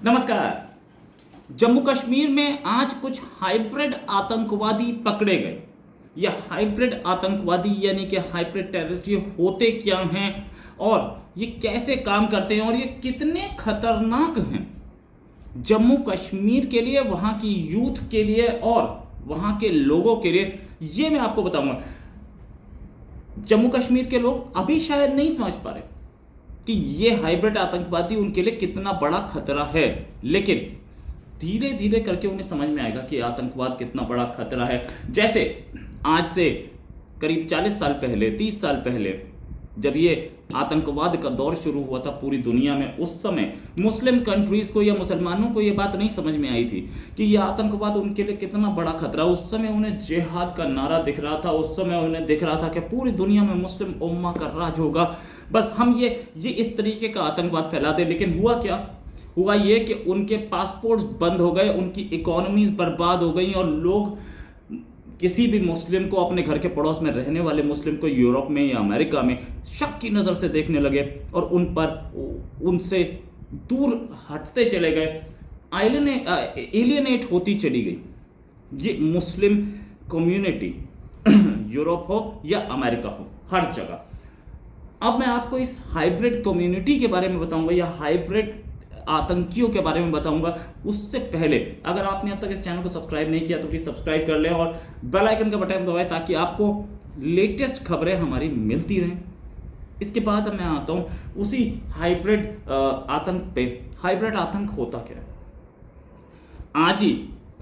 नमस्कार। जम्मू कश्मीर में आज कुछ हाइब्रिड आतंकवादी पकड़े गए। यह हाइब्रिड आतंकवादी यानी कि हाइब्रिड टेररिस्ट ये होते क्या हैं और ये कैसे काम करते हैं और ये कितने खतरनाक हैं जम्मू कश्मीर के लिए, वहां की यूथ के लिए और वहां के लोगों के लिए, ये मैं आपको बताऊंगा। जम्मू कश्मीर के लोग अभी शायद नहीं समझ पा रहे कि ये हाइब्रिड आतंकवादी उनके लिए कितना बड़ा खतरा है, लेकिन धीरे धीरे करके उन्हें समझ में आएगा कि आतंकवाद कितना बड़ा खतरा है। जैसे आज से करीब 40 साल पहले, 30 साल पहले जब ये आतंकवाद का दौर शुरू हुआ था पूरी दुनिया में, उस समय मुस्लिम कंट्रीज को या मुसलमानों को ये बात नहीं समझ में आई थी कि ये आतंकवाद उनके लिए कितना बड़ा खतरा। उस समय उन्हें जिहाद का नारा दिख रहा था, उस समय उन्हें दिख रहा था कि पूरी दुनिया में मुस्लिम उम्मा का राज होगा, बस हम ये इस तरीके का आतंकवाद फैला दे। लेकिन हुआ क्या? हुआ ये कि उनके पासपोर्ट्स बंद हो गए, उनकी इकोनॉमीज बर्बाद हो गई और लोग किसी भी मुस्लिम को, अपने घर के पड़ोस में रहने वाले मुस्लिम को यूरोप में या अमेरिका में शक की नज़र से देखने लगे और उन पर उनसे दूर हटते चले गए, एलियनेट होती चली गई ये मुस्लिम कम्युनिटी यूरोप हो या अमेरिका हो, हर जगह। अब मैं आपको इस हाइब्रिड कम्युनिटी के बारे में बताऊंगा या हाइब्रिड आतंकियों के बारे में बताऊंगा। उससे पहले अगर आपने अब तक इस चैनल को सब्सक्राइब नहीं किया तो प्लीज सब्सक्राइब कर लें और बेल आइकन का बटन दबाएं ताकि आपको लेटेस्ट खबरें हमारी मिलती रहें। इसके बाद मैं आता हूं उसी हाइब्रिड आतंक पे। हाइब्रिड आतंक होता क्या है? आज ही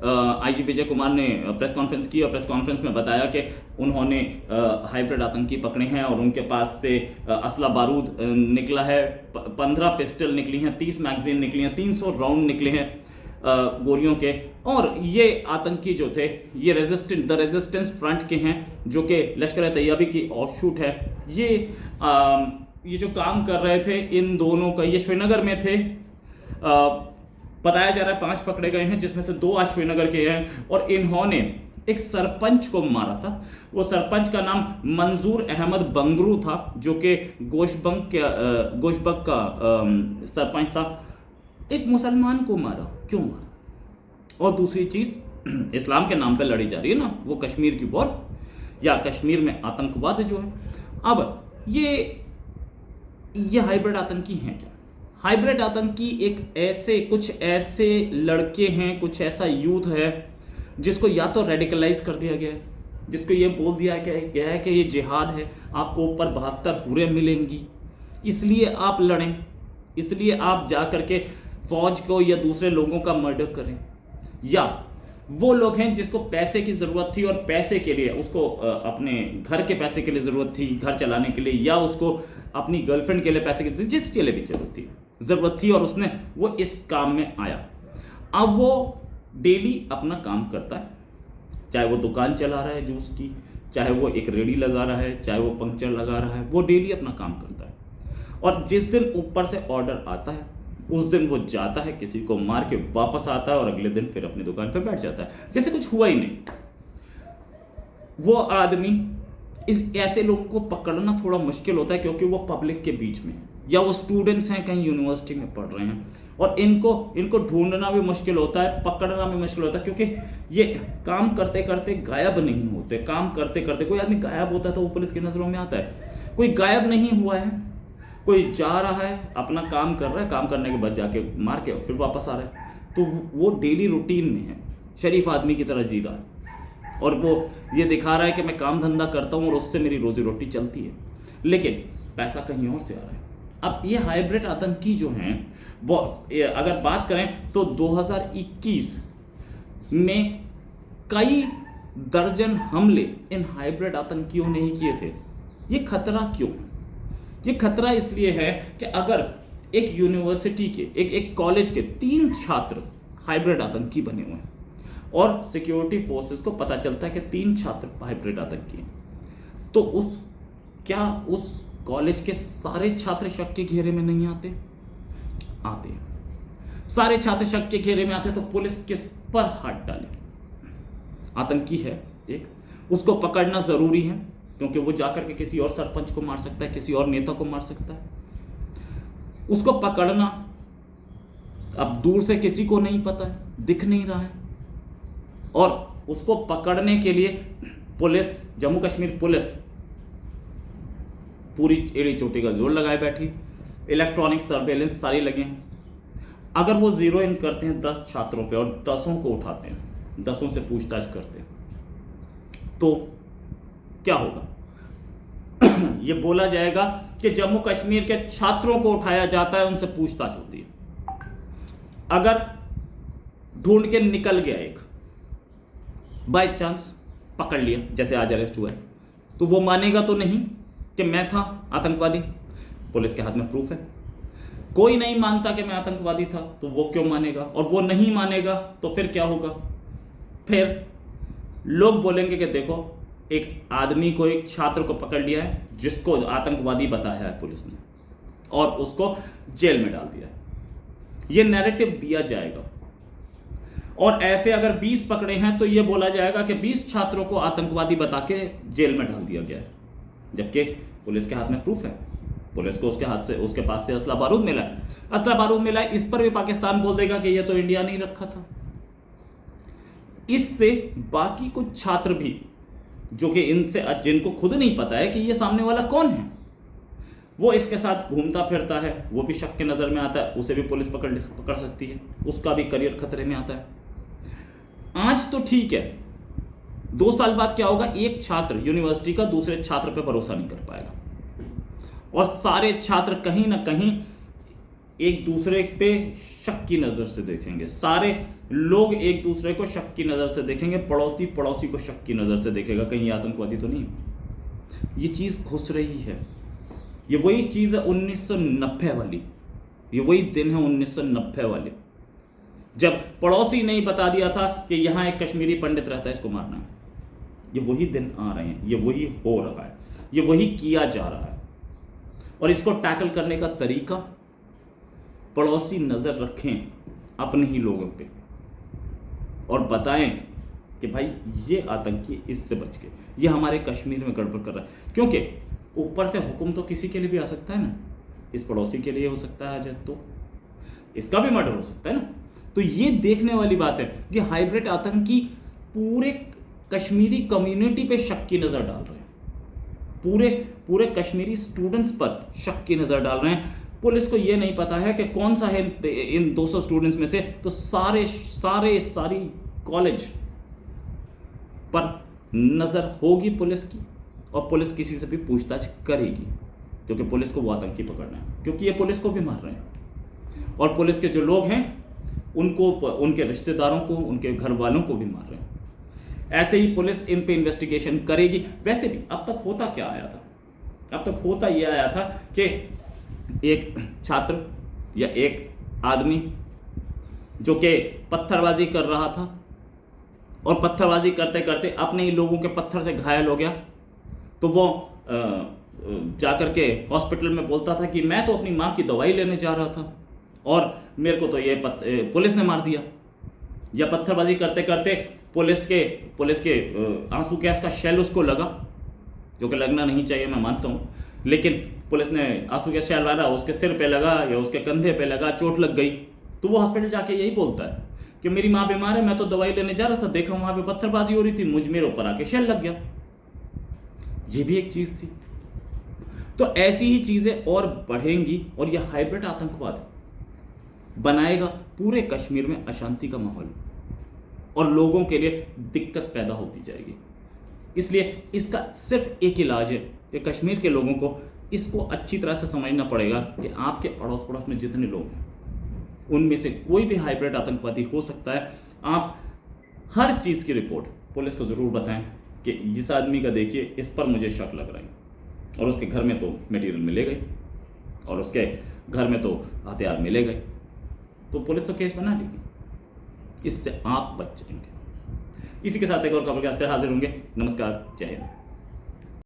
आईजी विजय कुमार ने प्रेस कॉन्फ्रेंस की और प्रेस कॉन्फ्रेंस में बताया कि उन्होंने हाइब्रिड आतंकी पकड़े हैं और उनके पास से असला बारूद निकला है, 15 पिस्टल निकली हैं, 30 मैगजीन निकली हैं, 300 राउंड निकले हैं गोलियों के। और ये आतंकी जो थे ये रेजिस्टेंस फ्रंट के हैं, जो कि लश्कर तैयबा की ऑफशूट है। ये जो काम कर रहे थे इन दोनों का, ये श्रीनगर में थे। बताया जा रहा है 5 पकड़े गए हैं, जिसमें से 2 आज श्रीनगर के हैं और इन्होंने एक सरपंच को मारा था। वो सरपंच का नाम मंजूर अहमद बंगरू था, जो कि गोशबक का सरपंच था। एक मुसलमान को मारा, क्यों मारा? और दूसरी चीज, इस्लाम के नाम पे लड़ी जा रही है ना वो कश्मीर की वॉर, या कश्मीर में आतंकवाद जो है। अब ये हाइब्रिड आतंकी हैं क्या? हाइब्रिड आतंकी कुछ ऐसे लड़के हैं, कुछ ऐसा यूथ है जिसको या तो रेडिकलाइज कर दिया गया है, जिसको ये बोल दिया गया है कि ये जिहाद है, आपको ऊपर 72 हुरें मिलेंगी, इसलिए आप लड़ें, इसलिए आप जा करके फौज को या दूसरे लोगों का मर्डर करें। या वो लोग हैं जिसको पैसे की ज़रूरत थी और पैसे के लिए उसको अपने घर के पैसे के लिए ज़रूरत थी, घर चलाने के लिए, या उसको अपनी गर्लफ्रेंड के लिए पैसे की, जिसके लिए भी ज़रूरत थी और वो इस काम में आया। अब वो डेली अपना काम करता है, चाहे वो दुकान चला रहा है जूस की, चाहे वो एक रेडी लगा रहा है, चाहे वो पंक्चर लगा रहा है, वो डेली अपना काम करता है। और जिस दिन ऊपर से ऑर्डर आता है उस दिन वो जाता है, किसी को मार के वापस आता है और अगले दिन फिर अपनी दुकान पर बैठ जाता है, जैसे कुछ हुआ ही नहीं। वो आदमी, ऐसे लोगों को पकड़ना थोड़ा मुश्किल होता है क्योंकि वो पब्लिक के बीच में है या वो स्टूडेंट्स हैं, कहीं यूनिवर्सिटी में पढ़ रहे हैं, और इनको ढूंढना भी मुश्किल होता है, पकड़ना भी मुश्किल होता है, क्योंकि ये काम करते करते गायब नहीं होते। काम करते करते कोई आदमी गायब होता है तो वो पुलिस की नज़रों में आता है। कोई गायब नहीं हुआ है, कोई जा रहा है, अपना काम कर रहा है, काम करने के बाद जाके मार के फिर वापस आ रहा है, तो वो डेली रूटीन में है, शरीफ आदमी की तरह जी रहा है और वो ये दिखा रहा है कि मैं काम धंधा करता हूँ और उससे मेरी रोजी रोटी चलती है, लेकिन पैसा कहीं और से आ रहा है। अब ये हाइब्रिड आतंकी जो हैं, वो अगर बात करें तो 2021 में कई दर्जन हमले इन हाइब्रिड आतंकियों ने ही किए थे। ये खतरा क्यों? ये खतरा इसलिए है कि अगर एक यूनिवर्सिटी के, एक कॉलेज के 3 छात्र हाइब्रिड आतंकी बने हुए हैं और सिक्योरिटी फोर्सेस को पता चलता है कि 3 छात्र हाइब्रिड आतंकी हैं, तो उस कॉलेज के सारे छात्र शक के घेरे में नहीं आते हैं। सारे छात्र शक के घेरे में आते तो पुलिस किस पर हाथ डाले? आतंकी है एक, उसको पकड़ना जरूरी है क्योंकि वो जाकर के किसी और सरपंच को मार सकता है, किसी और नेता को मार सकता है। उसको पकड़ना अब दूर से किसी को नहीं पता है, दिख नहीं रहा है, और उसको पकड़ने के लिए पुलिस, जम्मू कश्मीर पुलिस पूरी एड़ी चोटी का जोर लगाए बैठी, इलेक्ट्रॉनिक सर्वेलेंस सारी लगे हैं। अगर वो जीरो इन करते हैं 10 छात्रों पे और 10 को उठाते हैं, 10 से पूछताछ करते हैं, तो क्या होगा? ये बोला जाएगा कि जम्मू कश्मीर के छात्रों को उठाया जाता है, उनसे पूछताछ होती है। अगर ढूंढ के निकल गया एक, बाय चांस पकड़ लिया, जैसे आज अरेस्ट हुआ है, तो वो मानेगा तो नहीं कि मैं था आतंकवादी? पुलिस के हाथ में प्रूफ है। कोई नहीं मानता कि मैं आतंकवादी था, तो वो क्यों मानेगा? और वो नहीं मानेगा तो फिर क्या होगा? फिर लोग बोलेंगे कि देखो, एक आदमी को, एक छात्र को पकड़ लिया है जिसको आतंकवादी बताया है पुलिस ने, और उसको जेल में डाल दिया है। ये नैरेटिव दिया जाएगा। और ऐसे अगर 20 पकड़े हैं तो ये बोला जाएगा कि 20 छात्रों को आतंकवादी बता के जेल में डाल दिया गया है, जबकि पुलिस के हाथ में प्रूफ है। पुलिस को उसके पास से असला बारूद मिला है। असला बारूद मिला है, इस पर भी पाकिस्तान बोल देगा कि ये तो इंडिया ने रखा था। इससे बाकी कुछ छात्र भी, जो कि इनसे, जिनको खुद नहीं पता है कि ये सामने वाला कौन है, वो इसके साथ घूमता फिरता है, वो भी शक के नज़र में आता है, उसे भी पुलिस पकड़ सकती है, उसका भी करियर खतरे में आता है। आज तो ठीक है, 2 साल बाद क्या होगा? एक छात्र यूनिवर्सिटी का दूसरे छात्र पे भरोसा नहीं कर पाएगा, और सारे छात्र कहीं ना कहीं एक दूसरे पे शक की नज़र से देखेंगे। सारे लोग एक दूसरे को शक की नज़र से देखेंगे। पड़ोसी को शक की नज़र से देखेगा, कहीं ये आतंकवादी तो नहीं। ये चीज़ घुस रही है। ये वही चीज़ है 1990 वाली, ये वही दिन है 1990 वाले, जब पड़ोसी ने ही बता दिया था कि यहाँ एक कश्मीरी पंडित रहता है, इसको मारना है। ये वही दिन आ रहे हैं, ये वही हो रहा है, ये वही किया जा रहा है। और इसको टैकल करने का तरीका, पड़ोसी नज़र रखें अपने ही लोगों पे और बताएं कि भाई ये आतंकी इससे बच गए, ये हमारे कश्मीर में गड़बड़ कर रहा है। क्योंकि ऊपर से हुक्म तो किसी के लिए भी आ सकता है ना, इस पड़ोसी के लिए हो सकता है आज, तो इसका भी मर्डर हो सकता है ना। तो ये देखने वाली बात है, ये हाइब्रिड आतंकी पूरे कश्मीरी कम्युनिटी पे शक की नज़र डाल रहे हैं, पूरे कश्मीरी स्टूडेंट्स पर शक की नज़र डाल रहे हैं। पुलिस को ये नहीं पता है कि कौन सा है इन 200 स्टूडेंट्स में से, तो सारी कॉलेज पर नज़र होगी पुलिस की, और पुलिस किसी से भी पूछताछ करेगी, क्योंकि पुलिस को वो आतंकी पकड़ना है, क्योंकि ये पुलिस को भी मार रहे हैं, और पुलिस के जो लोग हैं उनको, उनके रिश्तेदारों को, उनके घर वालों को भी मार रहे हैं। ऐसे ही पुलिस इन पे इन्वेस्टिगेशन करेगी। वैसे भी अब तक होता क्या आया था? अब तक होता ये आया था कि एक छात्र या एक आदमी जो कि पत्थरबाजी कर रहा था, और पत्थरबाजी करते करते अपने ही लोगों के पत्थर से घायल हो गया, तो वो जाकर के हॉस्पिटल में बोलता था कि मैं तो अपनी माँ की दवाई लेने जा रहा था और मेरे को तो ये पुलिस ने मार दिया। या पत्थरबाजी करते करते पुलिस के आंसू गैस का शेल उसको लगा, जो कि लगना नहीं चाहिए, मैं मानता हूँ, लेकिन पुलिस ने आंसू गैस शेल वाला उसके सिर पे लगा या उसके कंधे पे लगा, चोट लग गई, तो वो हॉस्पिटल जाके यही बोलता है कि मेरी माँ बीमार है, मैं तो दवाई लेने जा रहा था, देखा वहाँ पे पत्थरबाजी हो रही थी, मेरे ऊपर आके शेल लग गया। ये भी एक चीज़ थी। तो ऐसी ही चीज़ें और बढ़ेंगी, और यह हाइब्रिड आतंकवाद बनाएगा पूरे कश्मीर में अशांति का माहौल, और लोगों के लिए दिक्कत पैदा होती जाएगी। इसलिए इसका सिर्फ एक इलाज है कि कश्मीर के लोगों को इसको अच्छी तरह से समझना पड़ेगा कि आपके अड़ोस पड़ोस में जितने लोग हैं उनमें से कोई भी हाइब्रिड आतंकवादी हो सकता है। आप हर चीज़ की रिपोर्ट पुलिस को ज़रूर बताएं कि जिस आदमी का देखिए इस पर मुझे शक लग रहा है, और उसके घर में तो मटेरियल मिले गए, और उसके घर में तो हथियार मिले गए, तो पुलिस तो केस बना लेगी। इससे आप बच जाएंगे। इसी के साथ एक और खबर के साथ फिर हाजिर होंगे। नमस्कार, जय हिंद।